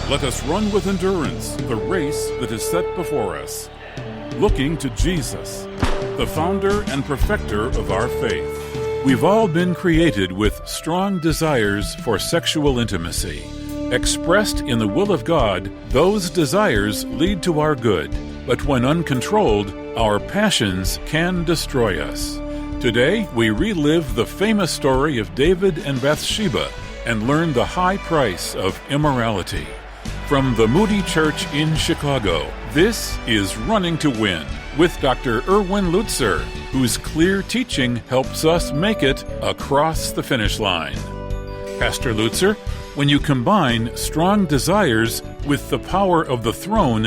Let us run with endurance the race that is set before us, looking to Jesus, the founder and perfecter of our faith. We've all been created with strong desires for sexual intimacy. Expressed in the will of God, those desires lead to our good, but when uncontrolled, our passions can destroy us. Today, we relive the famous story of David and Bathsheba and learn the high price of immorality. From the Moody Church in Chicago, this is Running to Win with Dr. Erwin Lutzer, whose clear teaching helps us make it across the finish line. Pastor Lutzer, when you combine strong desires with the power of the throne,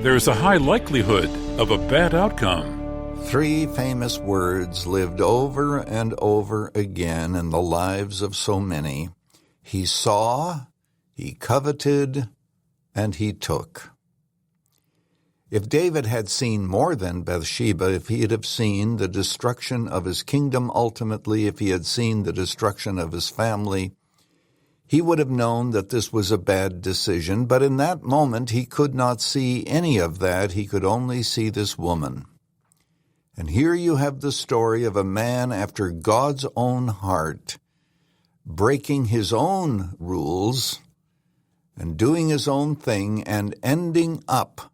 there's a high likelihood of a bad outcome. 3 famous words lived over and over again in the lives of so many. He saw, he coveted, and he took. If David had seen more than Bathsheba, if he had seen the destruction of his kingdom ultimately, if he had seen the destruction of his family, he would have known that this was a bad decision, but in that moment he could not see any of that. He could only see this woman. And here you have the story of a man after God's own heart, breaking his own rules and doing his own thing and ending up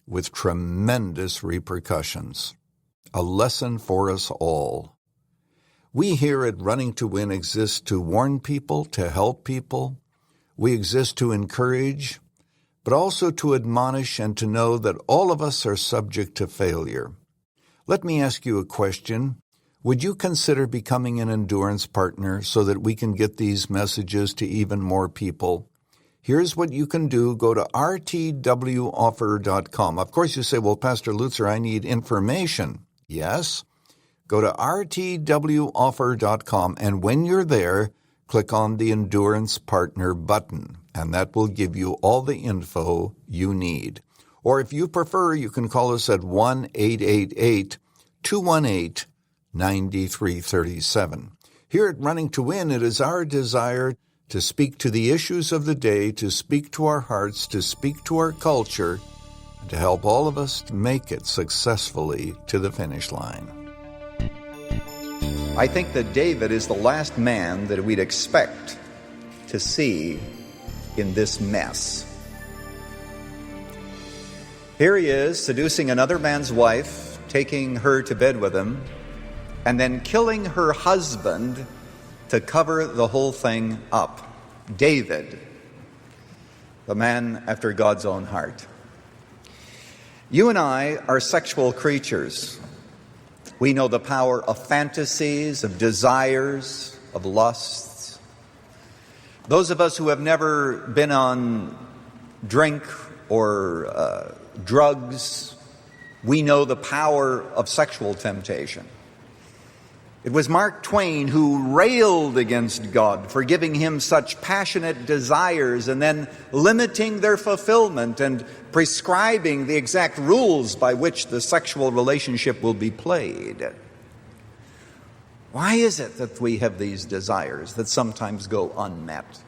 with tremendous repercussions. A lesson for us all. We here at Running to Win exist to warn people, to help people. We exist to encourage, but also to admonish and to know that all of us are subject to failure. Let me ask you a question. Would you consider becoming an endurance partner so that we can get these messages to even more people? Here's what you can do. Go to rtwoffer.com. Of course, you say, well, Pastor Lutzer, I need information. Yes. Go to rtwoffer.com, and when you're there, click on the Endurance Partner button, and that will give you all the info you need. Or if you prefer, you can call us at 1-888-218-9337. Here at Running to Win, it is our desire to speak to the issues of the day, to speak to our hearts, to speak to our culture, and to help all of us to make it successfully to the finish line. I think that David is the last man that we'd expect to see in this mess. Here he is, seducing another man's wife, taking her to bed with him, and then killing her husband to cover the whole thing up. David, the man after God's own heart. You and I are sexual creatures. We know the power of fantasies, of desires, of lusts. Those of us who have never been on drink or drugs, we know the power of sexual temptation. It was Mark Twain who railed against God for giving him such passionate desires and then limiting their fulfillment and prescribing the exact rules by which the sexual relationship will be played. Why is it that we have these desires that sometimes go unmet?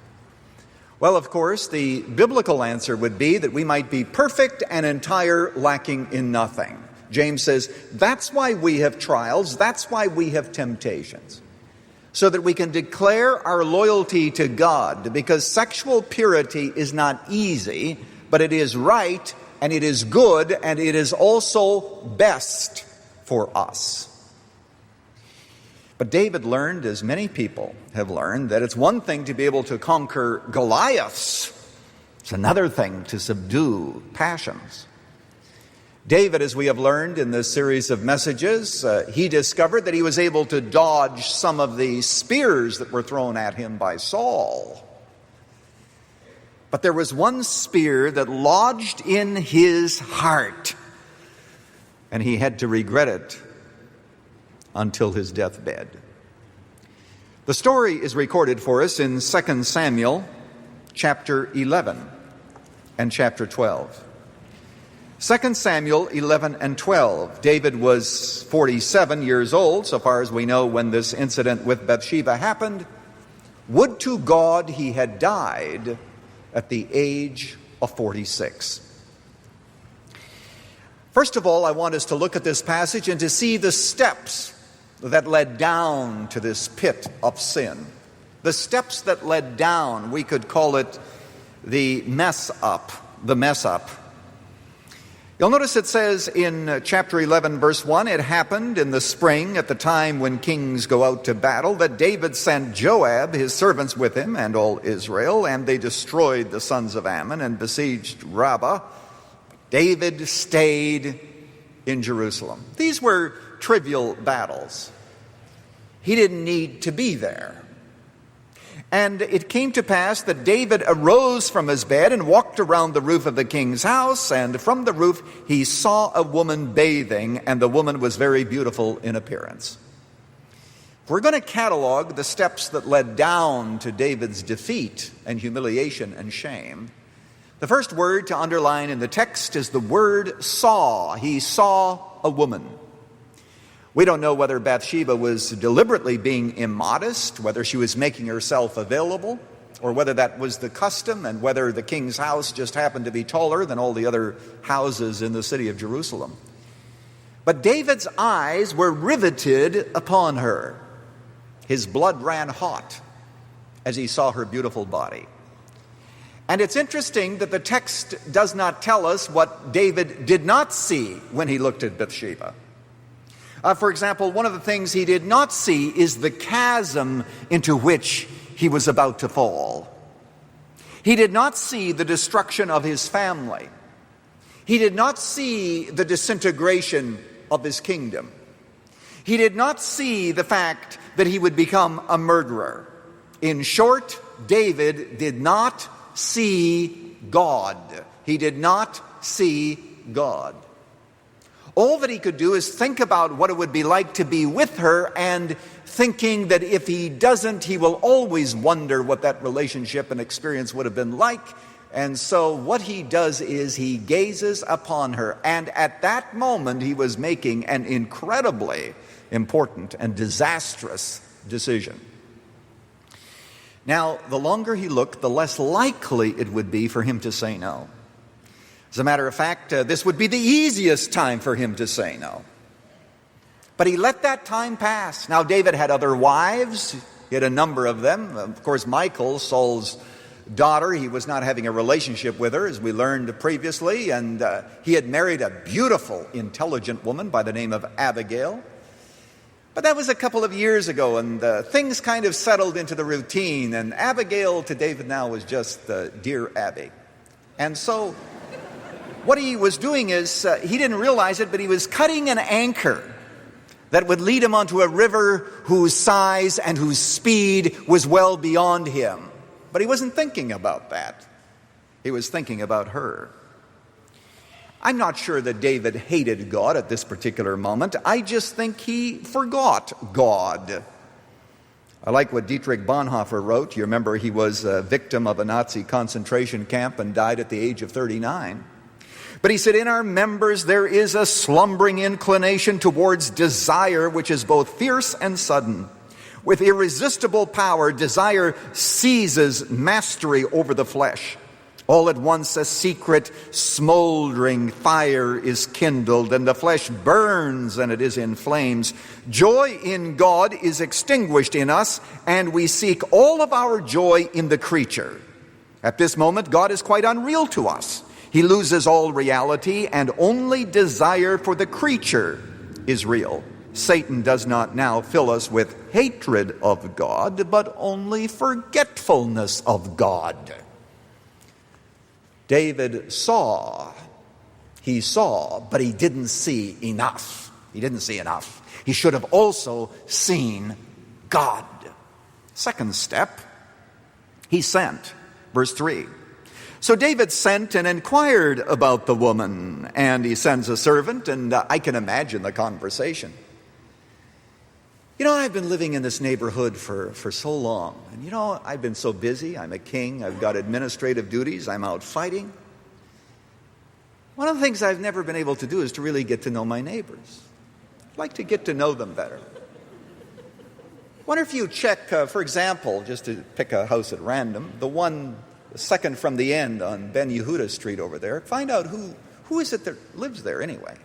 Well, of course, the biblical answer would be that we might be perfect and entire, lacking in nothing. James says, that's why we have trials, that's why we have temptations, so that we can declare our loyalty to God, because sexual purity is not easy, but it is right, and it is good, and it is also best for us. But David learned, as many people have learned, that it's one thing to be able to conquer Goliaths. It's another thing to subdue passions. David, as we have learned in this series of messages, he discovered that he was able to dodge some of the spears that were thrown at him by Saul. But there was one spear that lodged in his heart, and he had to regret it until his deathbed. The story is recorded for us in 2 Samuel chapter 11 and chapter 12. 2 Samuel 11 and 12. David was 47 years old, so far as we know, when this incident with Bathsheba happened. Would to God he had died at the age of 46. First of all, I want us to look at this passage and to see the steps that led down to this pit of sin. The steps that led down, we could call it the mess up. You'll notice it says in chapter 11, verse 1, it happened in the spring at the time when kings go out to battle that David sent Joab, his servants with him, and all Israel, and they destroyed the sons of Ammon and besieged Rabbah. David stayed in Jerusalem. These were trivial battles. He didn't need to be there. And it came to pass that David arose from his bed and walked around the roof of the king's house, and from the roof he saw a woman bathing, and the woman was very beautiful in appearance. If we're going to catalog the steps that led down to David's defeat and humiliation and shame, the first word to underline in the text is the word saw. He saw a woman. We don't know whether Bathsheba was deliberately being immodest, whether she was making herself available, or whether that was the custom, and whether the king's house just happened to be taller than all the other houses in the city of Jerusalem. But David's eyes were riveted upon her. His blood ran hot as he saw her beautiful body. And it's interesting that the text does not tell us what David did not see when he looked at Bathsheba. For example, one of the things he did not see is the chasm into which he was about to fall. He did not see the destruction of his family. He did not see the disintegration of his kingdom. He did not see the fact that he would become a murderer. In short, David did not see God. He did not see God. All that he could do is think about what it would be like to be with her, and thinking that if he doesn't, he will always wonder what that relationship and experience would have been like. And so what he does is he gazes upon her, and at that moment he was making an incredibly important and disastrous decision. Now, the longer he looked, the less likely it would be for him to say no. As a matter of fact, this would be the easiest time for him to say no. But he let that time pass. Now, David had other wives. He had a number of them. Of course, Michal, Saul's daughter, he was not having a relationship with her, as we learned previously. And he had married a beautiful, intelligent woman by the name of Abigail. But that was a couple of years ago, and things kind of settled into the routine. And Abigail to David now was just dear Abby. And so what he was doing is, he didn't realize it, but he was cutting an anchor that would lead him onto a river whose size and whose speed was well beyond him. But he wasn't thinking about that. He was thinking about her. I'm not sure that David hated God at this particular moment. I just think he forgot God. I like what Dietrich Bonhoeffer wrote. You remember he was a victim of a Nazi concentration camp and died at the age of 39. But he said, in our members there is a slumbering inclination towards desire, which is both fierce and sudden. With irresistible power, desire seizes mastery over the flesh. All at once a secret, smoldering fire is kindled, and the flesh burns, and it is in flames. Joy in God is extinguished in us, and we seek all of our joy in the creature. At this moment, God is quite unreal to us. He loses all reality, and only desire for the creature is real. Satan does not now fill us with hatred of God, but only forgetfulness of God. David saw. He saw, but he didn't see enough. He didn't see enough. He should have also seen God. Second step, he sent. Verse 3. So David sent and inquired about the woman, and he sends a servant, and I can imagine the conversation. You know, I've been living in this neighborhood for so long, and you know, I've been so busy. I'm a king. I've got administrative duties. I'm out fighting. One of the things I've never been able to do is to really get to know my neighbors. I'd like to get to know them better. I wonder if you check, for example, just to pick a house at random, the one the second from the end on Ben Yehuda Street over there. Find out who is it that lives there anyway.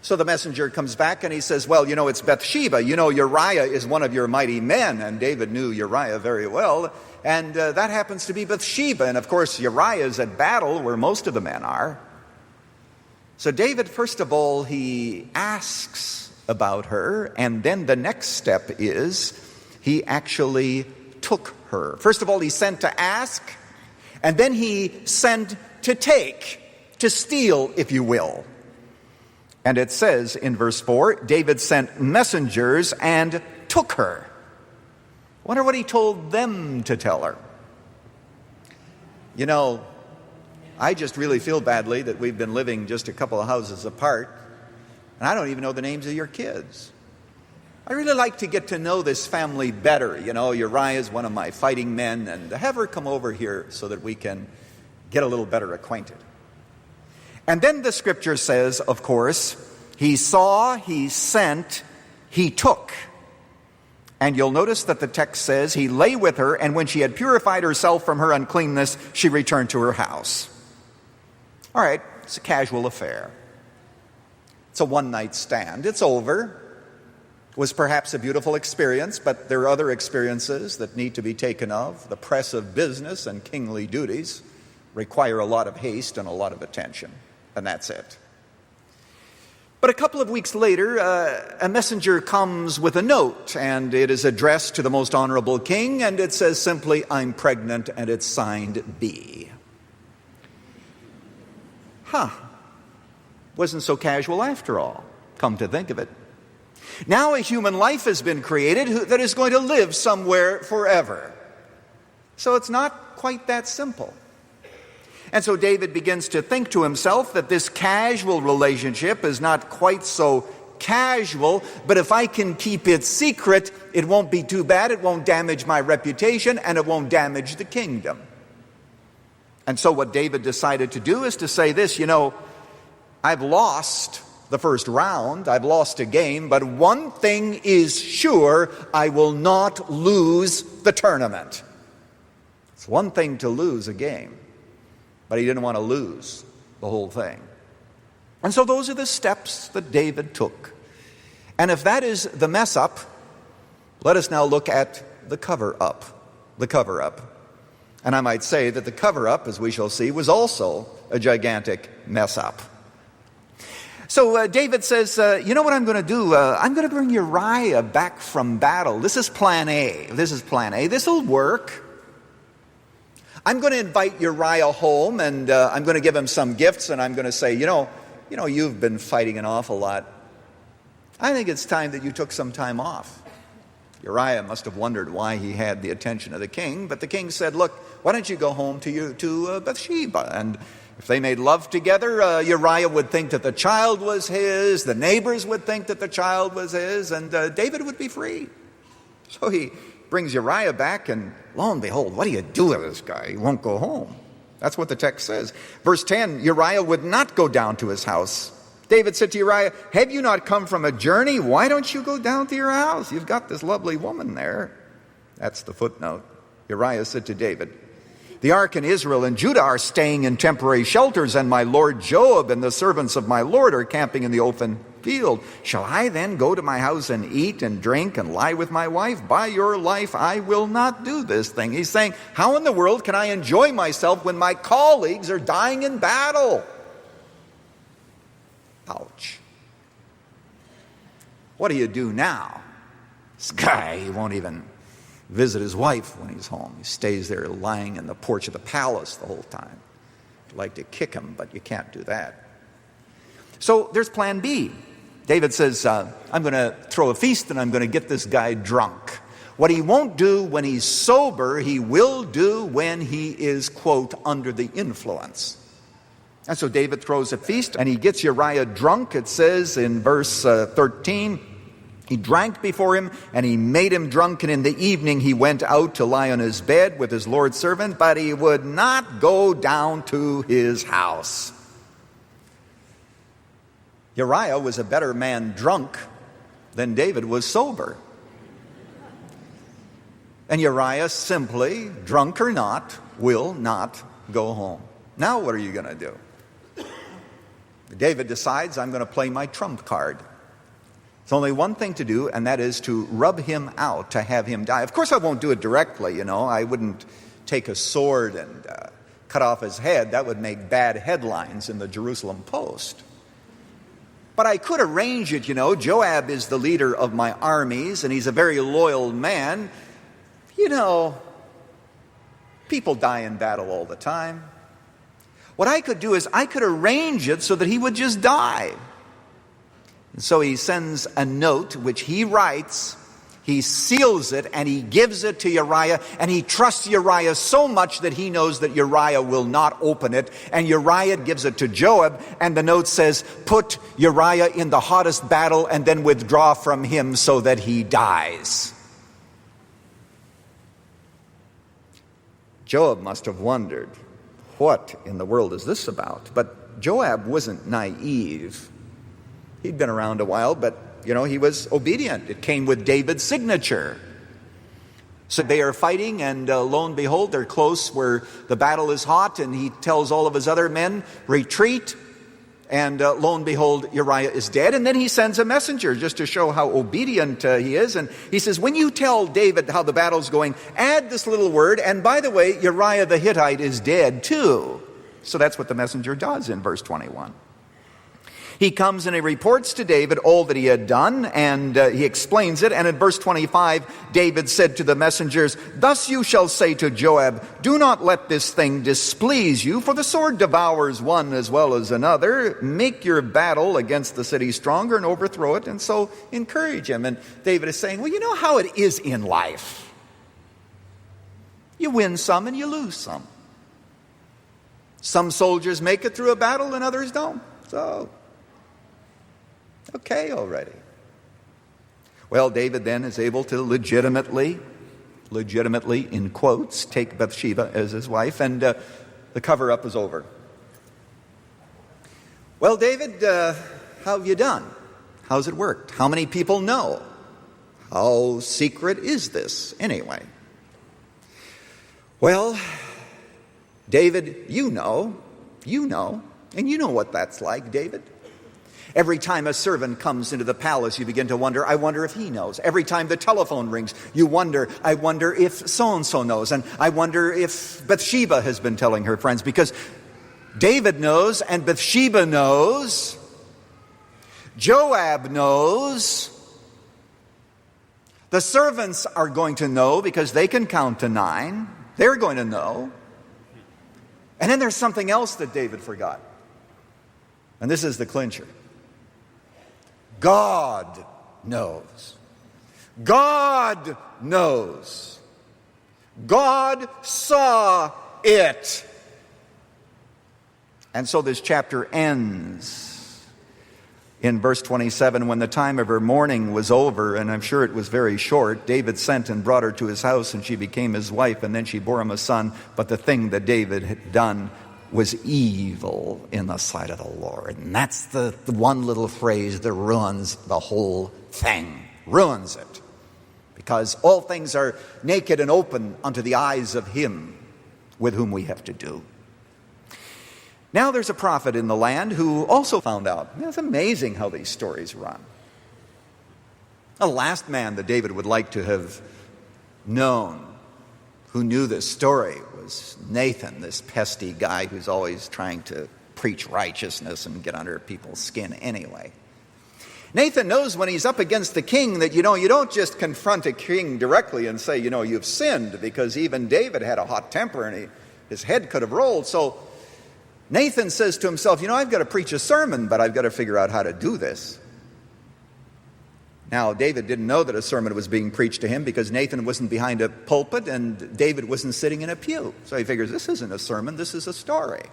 So the messenger comes back and he says, well, it's Bathsheba. Uriah is one of your mighty men. And David knew Uriah very well. And that happens to be Bathsheba. And of course, Uriah is at battle where most of the men are. So David, first of all, he asks about her. And then the next step is he actually took her. First of all, he sent to ask. And then he sent to take, to steal, if you will. And it says in verse 4, David sent messengers and took her. I wonder what he told them to tell her. I just really feel badly that we've been living just a couple of houses apart, and I don't even know the names of your kids. I really like to get to know this family better. Uriah is one of my fighting men, and have her come over here so that we can get a little better acquainted. And then the scripture says, of course, he saw, he sent, he took. And you'll notice that the text says he lay with her, and when she had purified herself from her uncleanness, she returned to her house. All right, it's a casual affair. It's a one-night stand. It's over. It was perhaps a beautiful experience, but there are other experiences that need to be taken of. The press of business and kingly duties require a lot of haste and a lot of attention. And that's it. But a couple of weeks later, a messenger comes with a note, and it is addressed to the most honorable king, and it says simply, I'm pregnant, and it's signed B. Wasn't so casual after all, come to think of it. Now a human life has been created that is going to live somewhere forever. So it's not quite that simple. And so David begins to think to himself that this casual relationship is not quite so casual, but if I can keep it secret, it won't be too bad, it won't damage my reputation, and it won't damage the kingdom. And so what David decided to do is to say this, I've lost the first round, I've lost a game, but one thing is sure, I will not lose the tournament. It's one thing to lose a game, but he didn't want to lose the whole thing. And so those are the steps that David took. And if that is the mess up, let us now look at the cover-up. The cover-up. And I might say that the cover-up, as we shall see, was also a gigantic mess-up. So David says, you know what I'm going to do? I'm going to bring Uriah back from battle. This is plan A. This will work. I'm going to invite Uriah home, and I'm going to give him some gifts, and I'm going to say, you've been fighting an awful lot. I think it's time that you took some time off. Uriah must have wondered why he had the attention of the king, but the king said, look, why don't you go home to Bathsheba? And if they made love together, Uriah would think that the child was his, the neighbors would think that the child was his, and David would be free. So he brings Uriah back, and lo and behold, what do you do with this guy? He won't go home. That's what the text says. Verse 10, Uriah would not go down to his house. David said to Uriah, have you not come from a journey? Why don't you go down to your house? You've got this lovely woman there. That's the footnote. Uriah said to David, the ark and Israel and Judah are staying in temporary shelters, and my lord Joab and the servants of my lord are camping in the open field. Shall I then go to my house and eat and drink and lie with my wife? By your life, I will not do this thing. He's saying, how in the world can I enjoy myself when my colleagues are dying in battle? Ouch. What do you do now? This guy, he won't even visit his wife when he's home. He stays there lying in the porch of the palace the whole time. I'd like to kick him, but you can't do that. So there's plan B. David says, I'm going to throw a feast and I'm going to get this guy drunk. What he won't do when he's sober, he will do when he is, quote, under the influence. And so David throws a feast and he gets Uriah drunk. It says in verse 13, he drank before him and he made him drunk, and in the evening he went out to lie on his bed with his Lord's servant, but he would not go down to his house. Uriah was a better man drunk than David was sober. And Uriah simply, drunk or not, will not go home. Now what are you going to do? David decides, I'm going to play my trump card. There's only one thing to do, and that is to rub him out, to have him die. Of course, I won't do it directly, I wouldn't take a sword and cut off his head. That would make bad headlines in the Jerusalem Post. But I could arrange it, Joab is the leader of my armies, and he's a very loyal man. People die in battle all the time. What I could do is I could arrange it so that he would just die. And so he sends a note which he writes, he seals it, and he gives it to Uriah, and he trusts Uriah so much that he knows that Uriah will not open it, and Uriah gives it to Joab, and the note says, put Uriah in the hottest battle and then withdraw from him so that he dies. Joab must have wondered, what in the world is this about? But Joab wasn't naive. He'd been around a while, but, he was obedient. It came with David's signature. So they are fighting, and lo and behold, they're close where the battle is hot, and he tells all of his other men, retreat, and lo and behold, Uriah is dead. And then he sends a messenger just to show how obedient he is. And he says, when you tell David how the battle's going, add this little word, and by the way, Uriah the Hittite is dead too. So that's what the messenger does in verse 21. He comes and he reports to David all that he had done, and he explains it. And in verse 25, David said to the messengers, thus you shall say to Joab, do not let this thing displease you, for the sword devours one as well as another. Make your battle against the city stronger and overthrow it, and so encourage him. And David is saying, well, you know how it is in life. You win some and you lose some. Some soldiers make it through a battle and others don't. So, okay already. Well, David then is able to legitimately in quotes, take Bathsheba as his wife, and the cover-up is over. Well, David, how have you done? How's it worked? How many people know? How secret is this anyway? Well, David, you know, and you know what that's like, David. Every time a servant comes into the palace, you begin to wonder, I wonder if he knows. Every time the telephone rings, you wonder, I wonder if so-and-so knows. And I wonder if Bathsheba has been telling her friends, because David knows and Bathsheba knows. Joab knows. The servants are going to know because they can count to 9. They're going to know. And then there's something else that David forgot. And this is the clincher. God knows. God knows. God saw it. And so this chapter ends in verse 27. When the time of her mourning was over, and I'm sure it was very short, David sent and brought her to his house, and she became his wife, and then she bore him a son. But the thing that David had done was evil in the sight of the Lord. And that's the one little phrase that ruins the whole thing. Ruins it. Because all things are naked and open unto the eyes of him with whom we have to do. Now there's a prophet in the land who also found out. It's amazing how these stories run. The last man that David would like to have known, who knew this story, was Nathan, this pesky guy who's always trying to preach righteousness and get under people's skin anyway. Nathan knows when he's up against the king that, you don't just confront a king directly and say, you've sinned, because even David had a hot temper and his head could have rolled. So Nathan says to himself, I've got to preach a sermon, but I've got to figure out how to do this. Now, David didn't know that a sermon was being preached to him because Nathan wasn't behind a pulpit and David wasn't sitting in a pew. So he figures, this isn't a sermon, this is a story.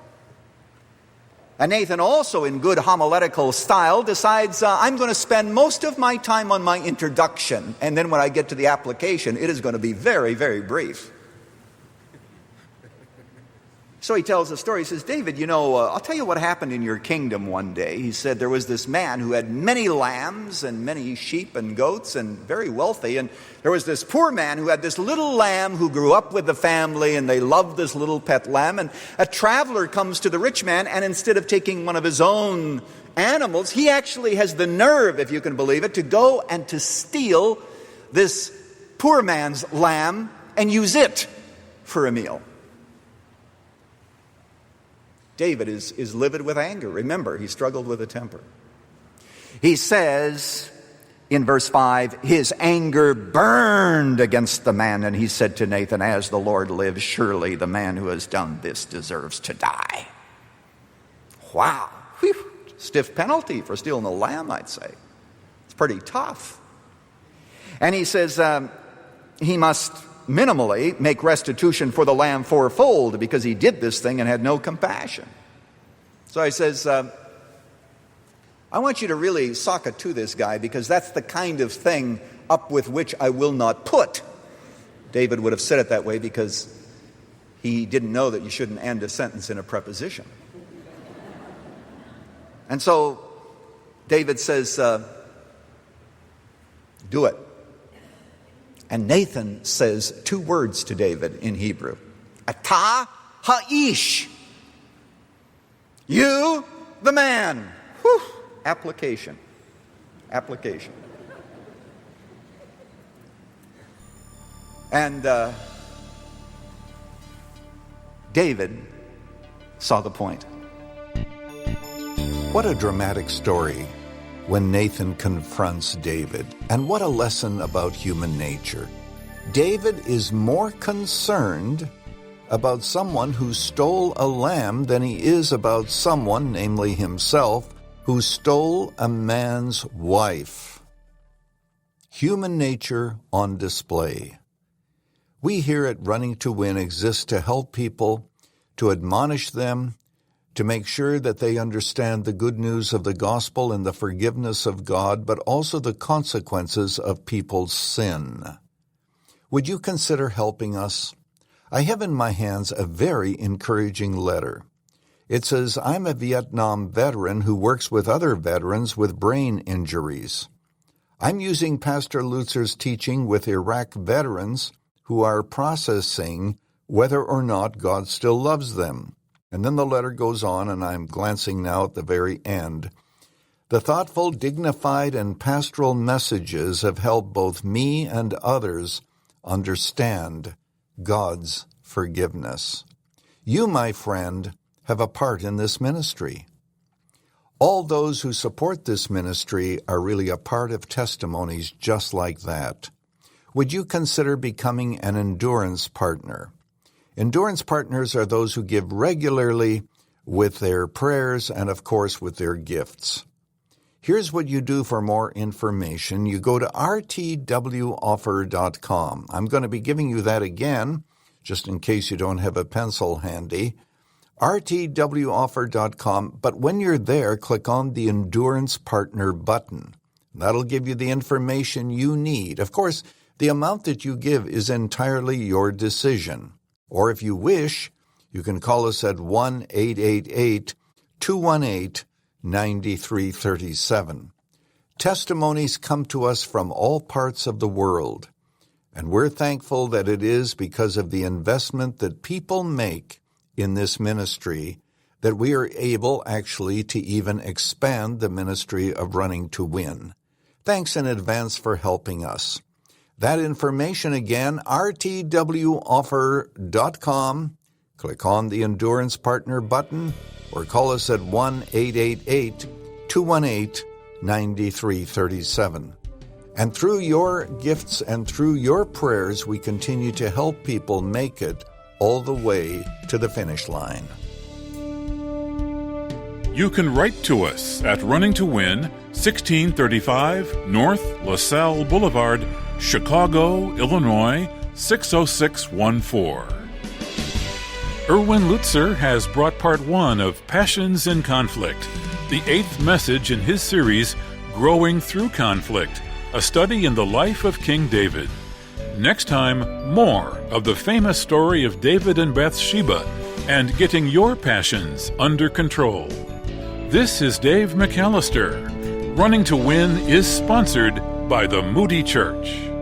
And Nathan also, in good homiletical style, decides, I'm going to spend most of my time on my introduction. And then when I get to the application, it is going to be very, very brief. So he tells a story. He says, David, I'll tell you what happened in your kingdom one day. He said there was this man who had many lambs and many sheep and goats and very wealthy. And there was this poor man who had this little lamb who grew up with the family, and they loved this little pet lamb. And a traveler comes to the rich man, and instead of taking one of his own animals, he actually has the nerve, if you can believe it, to go and to steal this poor man's lamb and use it for a meal. David is livid with anger. Remember, he struggled with a temper. He says in verse 5, his anger burned against the man, and he said to Nathan, as the Lord lives, surely the man who has done this deserves to die. Wow. Whew. Stiff penalty for stealing a lamb, I'd say. It's pretty tough. And he says he must minimally make restitution for the lamb fourfold because he did this thing and had no compassion. So he says, I want you to really sock it to this guy, because that's the kind of thing up with which I will not put. David would have said it that way because he didn't know that you shouldn't end a sentence in a preposition. And so David says, do it. And Nathan says two words to David in Hebrew. Ata ha'ish. You, the man. Whew. Application. And David saw the point. What a dramatic story when Nathan confronts David. And what a lesson about human nature. David is more concerned about someone who stole a lamb than he is about someone, namely himself, who stole a man's wife. Human nature on display. We here at Running to Win exist to help people, to admonish them, to make sure that they understand the good news of the gospel and the forgiveness of God, but also the consequences of people's sin. Would you consider helping us? I have in my hands a very encouraging letter. It says, I'm a Vietnam veteran who works with other veterans with brain injuries. I'm using Pastor Lutzer's teaching with Iraq veterans who are processing whether or not God still loves them. And then the letter goes on, and I'm glancing now at the very end. The thoughtful, dignified, and pastoral messages have helped both me and others understand God's forgiveness. You, my friend, have a part in this ministry. All those who support this ministry are really a part of testimonies just like that. Would you consider becoming an endurance partner? Endurance partners are those who give regularly with their prayers and, of course, with their gifts. Here's what you do for more information. You go to rtwoffer.com. I'm going to be giving you that again, just in case you don't have a pencil handy. rtwoffer.com. But when you're there, click on the Endurance Partner button. That'll give you the information you need. Of course, the amount that you give is entirely your decision. Or if you wish, you can call us at 1-888-218-9337. Testimonies come to us from all parts of the world, and we're thankful that it is because of the investment that people make in this ministry that we are able actually to even expand the ministry of Running to Win. Thanks in advance for helping us. That information again, rtwoffer.com. Click on the Endurance Partner button or call us at 1-888-218-9337. And through your gifts and through your prayers, we continue to help people make it all the way to the finish line. You can write to us at Running to Win, 1635 North LaSalle Boulevard, Chicago, Illinois, 60614. Erwin Lutzer has brought part 1 of Passions in Conflict, the 8th message in his series, Growing Through Conflict, a study in the life of King David. Next time, more of the famous story of David and Bathsheba and getting your passions under control. This is Dave McAllister. Running to Win is sponsored by the Moody Church.